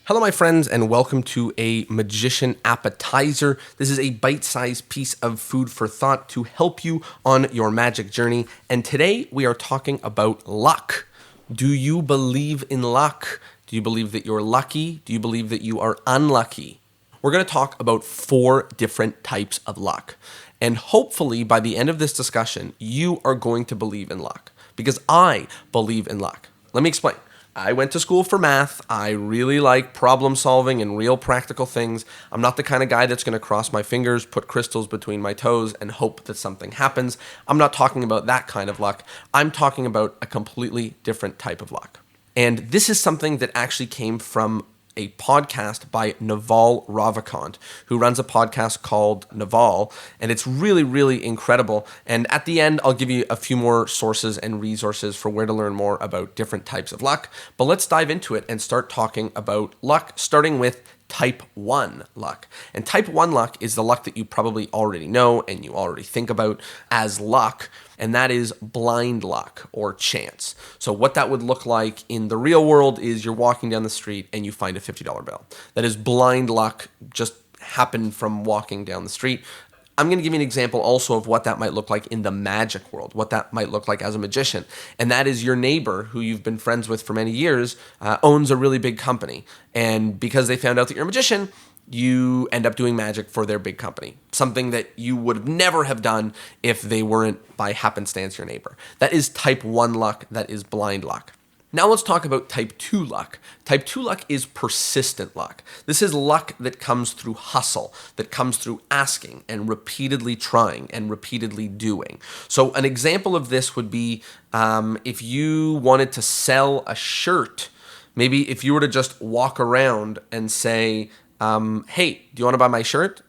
Hello, my friends, and welcome to a Magician Appetizer. This is a bite-sized piece of food for thought to help you on your magic journey. And today we are talking about luck. Do you believe in luck? Do you believe that you're lucky? Do you believe that you are unlucky? We're going to talk about 4 different types of luck. And hopefully by the end of this discussion, you are going to believe in luck because I believe in luck. Let me explain. I went to school for math. I really like problem solving and real practical things. I'm not the kind of guy that's going to cross my fingers, put crystals between my toes, and hope that something happens. I'm not talking about that kind of luck. I'm talking about a completely different type of luck. And this is something that actually came from a podcast by Naval Ravikant, who runs a podcast called Naval, and it's really, really incredible. And at the end, I'll give you a few more sources and resources for where to learn more about different types of luck. But let's dive into it and start talking about luck, starting with Type 1 luck. And Type 1 luck is the luck that you probably already know and you already think about as luck, and that is blind luck or chance. So what that would look like in the real world is you're walking down the street and you find a $50 bill. That is blind luck, just happened from walking down the street. I'm going to give you an example also of what that might look like in the magic world, what that might look like as a magician. And that is your neighbor, who you've been friends with for many years, owns a really big company. And because they found out that you're a magician, you end up doing magic for their big company, something that you would never have done if they weren't by happenstance your neighbor. That is Type 1 luck. That is blind luck. Now let's talk about Type 2 luck. Type 2 luck is persistent luck. This is luck that comes through hustle, that comes through asking and repeatedly trying and repeatedly doing. So an example of this would be if you wanted to sell a shirt, maybe if you were to just walk around and say, hey, do you want to buy my shirt?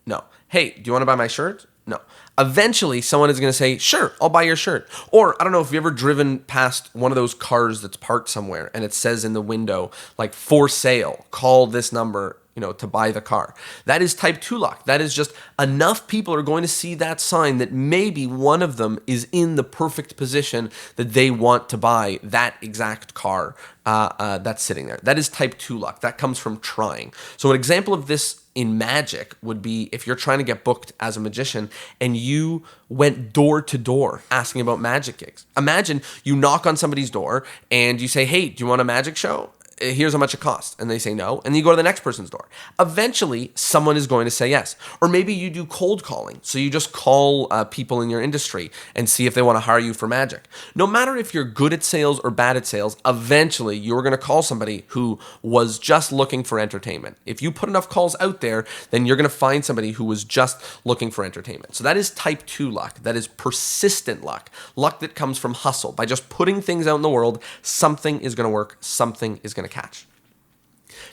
No. Hey, do you want to buy my shirt? No. Eventually, someone is going to say, sure, I'll buy your shirt. Or, I don't know if you've ever driven past one of those cars that's parked somewhere and it says in the window, like, for sale, call this number, to buy the car. That is Type 2 luck. That is just enough people are going to see that sign that maybe one of them is in the perfect position that they want to buy that exact car that's sitting there. That is Type 2 luck. That comes from trying. So an example of this in magic would be if you're trying to get booked as a magician and you went door to door asking about magic gigs. Imagine you knock on somebody's door and you say, hey, do you want a magic show? Here's how much it costs. And they say no. And you go to the next person's door. Eventually, someone is going to say yes. Or maybe you do cold calling. So you just call people in your industry and see if they want to hire you for magic. No matter if you're good at sales or bad at sales, eventually you're going to call somebody who was just looking for entertainment. If you put enough calls out there, then you're going to find somebody who was just looking for entertainment. So that is Type 2 luck. That is persistent luck. Luck that comes from hustle. By just putting things out in the world, something is going to work. Something is going to catch.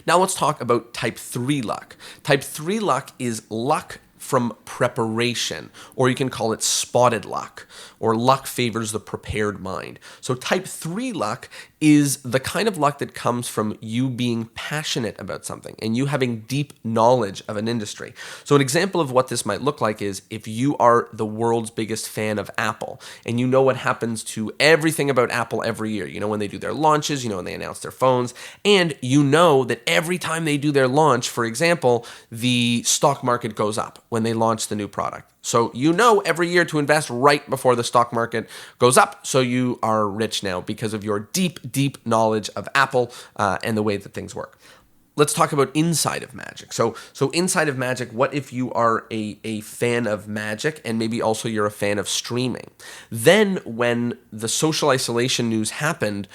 Now let's talk about Type 3 luck. Type 3 luck is luck from preparation, or you can call it spotted luck, or luck favors the prepared mind. So Type 3 luck is the kind of luck that comes from you being passionate about something and you having deep knowledge of an industry. So an example of what this might look like is if you are the world's biggest fan of Apple and you know what happens to everything about Apple every year. You know when they do their launches, you know when they announce their phones, and you know that every time they do their launch, for example, the stock market goes up when they launch the new product. So you know every year to invest right before the stock market goes up. So you are rich now because of your deep, deep knowledge of Apple and the way that things work. Let's talk about inside of magic. So inside of magic, what if you are a fan of magic and maybe also you're a fan of streaming? Then when the social isolation news happened,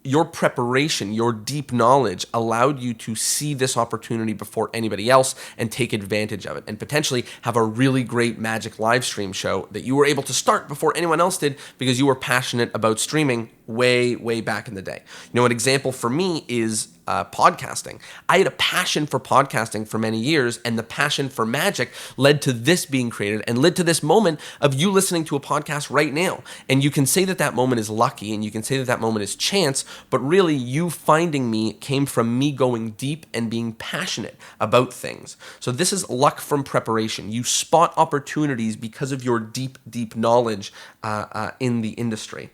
your preparation, your deep knowledge allowed you to see this opportunity before anybody else and take advantage of it and potentially have a really great magic live stream show that you were able to start before anyone else did because you were passionate about streaming way, way back in the day. An example for me is podcasting. I had a passion for podcasting for many years, and the passion for magic led to this being created and led to this moment of you listening to a podcast right now. And you can say that that moment is lucky and you can say that that moment is chance, but really you finding me came from me going deep and being passionate about things. So this is luck from preparation. You spot opportunities because of your deep, deep knowledge in the industry.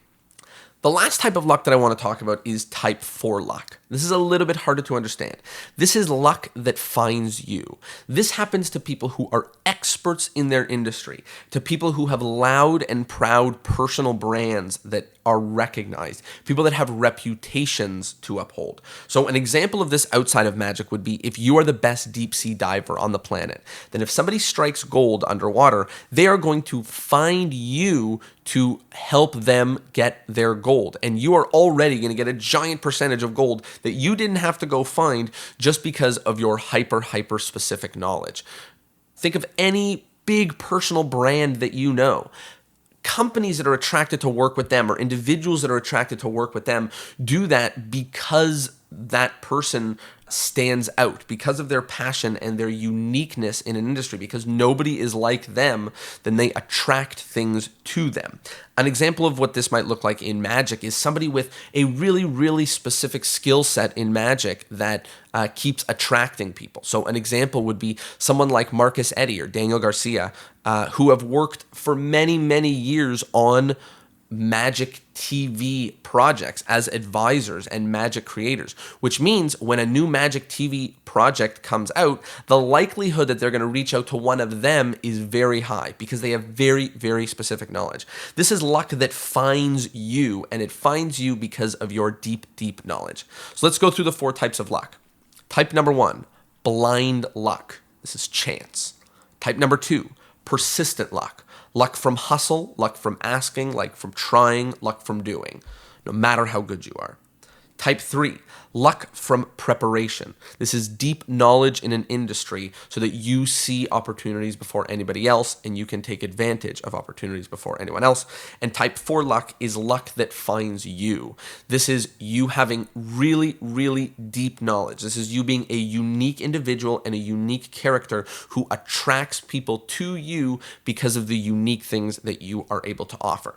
The last type of luck that I want to talk about is type 4 luck. This is a little bit harder to understand. This is luck that finds you. This happens to people who are experts in their industry, to people who have loud and proud personal brands that are recognized, people that have reputations to uphold. So an example of this outside of magic would be if you are the best deep sea diver on the planet, then if somebody strikes gold underwater, they are going to find you to help them get their gold. And you are already going to get a giant percentage of gold that you didn't have to go find just because of your hyper specific knowledge. Think of any big personal brand that you know. Companies that are attracted to work with them or individuals that are attracted to work with them do that because that person stands out, because of their passion and their uniqueness in an industry, because nobody is like them, then they attract things to them. An example of what this might look like in magic is somebody with a really specific skill set in magic that keeps attracting people. So an example would be someone like Marcus Eddy or Daniel Garcia, who have worked for many years on magic TV projects as advisors and magic creators, which means when a new magic TV project comes out, the likelihood that they're going to reach out to one of them is very high because they have very specific knowledge. This is luck that finds you, and it finds you because of your deep knowledge. So let's go through the 4 types of luck. Type number 1, blind luck. This is chance. Type number 2, persistent luck. Luck from hustle, luck from asking, luck from trying, luck from doing, no matter how good you are. Type 3, luck from preparation. This is deep knowledge in an industry so that you see opportunities before anybody else and you can take advantage of opportunities before anyone else. And type 4 luck is luck that finds you. This is you having really deep knowledge. This is you being a unique individual and a unique character who attracts people to you because of the unique things that you are able to offer.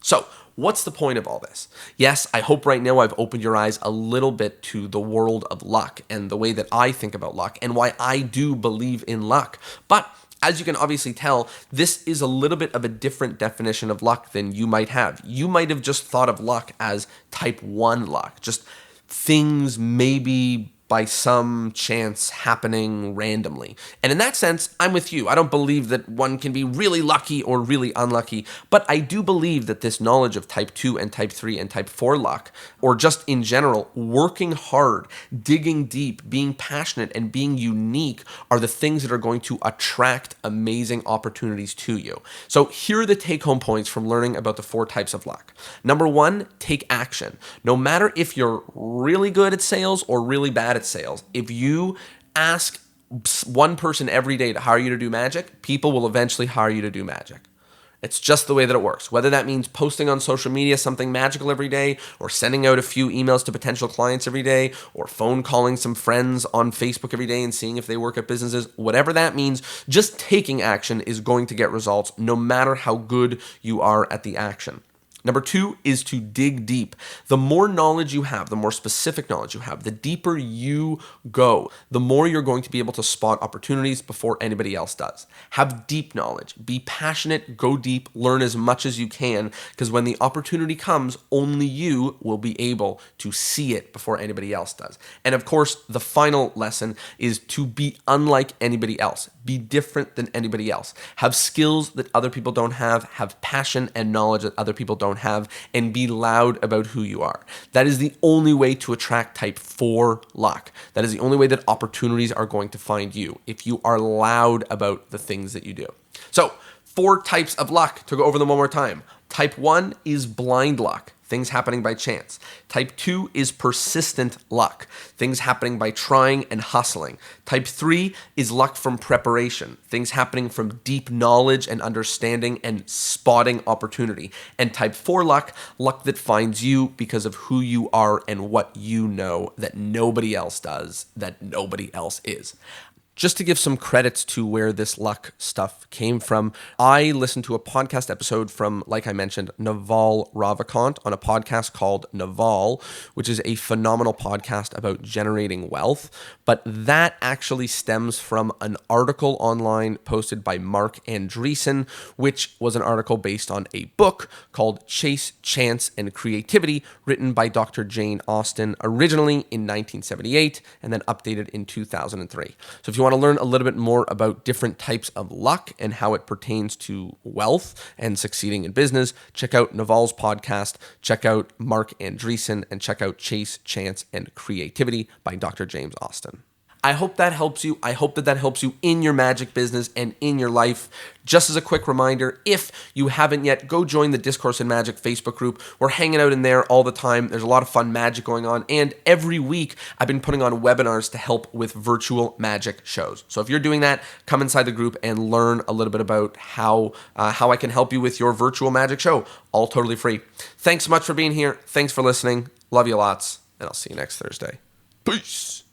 So, what's the point of all this? Yes, I hope right now I've opened your eyes a little bit to the world of luck and the way that I think about luck and why I do believe in luck. But as you can obviously tell, this is a little bit of a different definition of luck than you might have. You might have just thought of luck as type 1 luck, just things maybe by some chance happening randomly. And in that sense, I'm with you. I don't believe that one can be really lucky or really unlucky, but I do believe that this knowledge of type 2 and type 3 and type 4 luck, or just in general, working hard, digging deep, being passionate, and being unique are the things that are going to attract amazing opportunities to you. So here are the take-home points from learning about the 4 types of luck. Number 1, take action. No matter if you're really good at sales or really bad at sales, if you ask one person every day to hire you to do magic, people will eventually hire you to do magic. It's just the way that it works. Whether that means posting on social media something magical every day, or sending out a few emails to potential clients every day, or phone calling some friends on Facebook every day and seeing if they work at businesses, whatever that means, just taking action is going to get results no matter how good you are at the action. Number 2 is to dig deep. The more knowledge you have, the more specific knowledge you have, the deeper you go, the more you're going to be able to spot opportunities before anybody else does. Have deep knowledge. Be passionate, go deep, learn as much as you can, because when the opportunity comes, only you will be able to see it before anybody else does. And of course, the final lesson is to be unlike anybody else. Be different than anybody else. Have skills that other people don't have passion and knowledge that other people don't have, and be loud about who you are. That is the only way to attract type 4 luck. That is the only way that opportunities are going to find you, if you are loud about the things that you do. So, 4 types of luck, to go over them one more time. Type 1 is blind luck, things happening by chance. Type 2 is persistent luck, things happening by trying and hustling. Type 3 is luck from preparation, things happening from deep knowledge and understanding and spotting opportunity. And type 4 luck, luck that finds you because of who you are and what you know that nobody else does, that nobody else is. Just to give some credits to where this luck stuff came from, I listened to a podcast episode from, like I mentioned, Naval Ravikant on a podcast called Naval, which is a phenomenal podcast about generating wealth. But that actually stems from an article online posted by Mark Andreessen, which was an article based on a book called Chase, Chance, and Creativity, written by Dr. Jane Austen, originally in 1978 and then updated in 2003. So if you want to learn a little bit more about different types of luck and how it pertains to wealth and succeeding in business, check out Naval's podcast, check out Mark Andreessen, and check out Chase, Chance, and Creativity by Dr. James Austen. I hope that helps you. I hope that helps you in your magic business and in your life. Just as a quick reminder, if you haven't yet, go join the Discourse and Magic Facebook group. We're hanging out in there all the time. There's a lot of fun magic going on. And every week, I've been putting on webinars to help with virtual magic shows. So if you're doing that, come inside the group and learn a little bit about how I can help you with your virtual magic show. All totally free. Thanks so much for being here. Thanks for listening. Love you lots. And I'll see you next Thursday. Peace.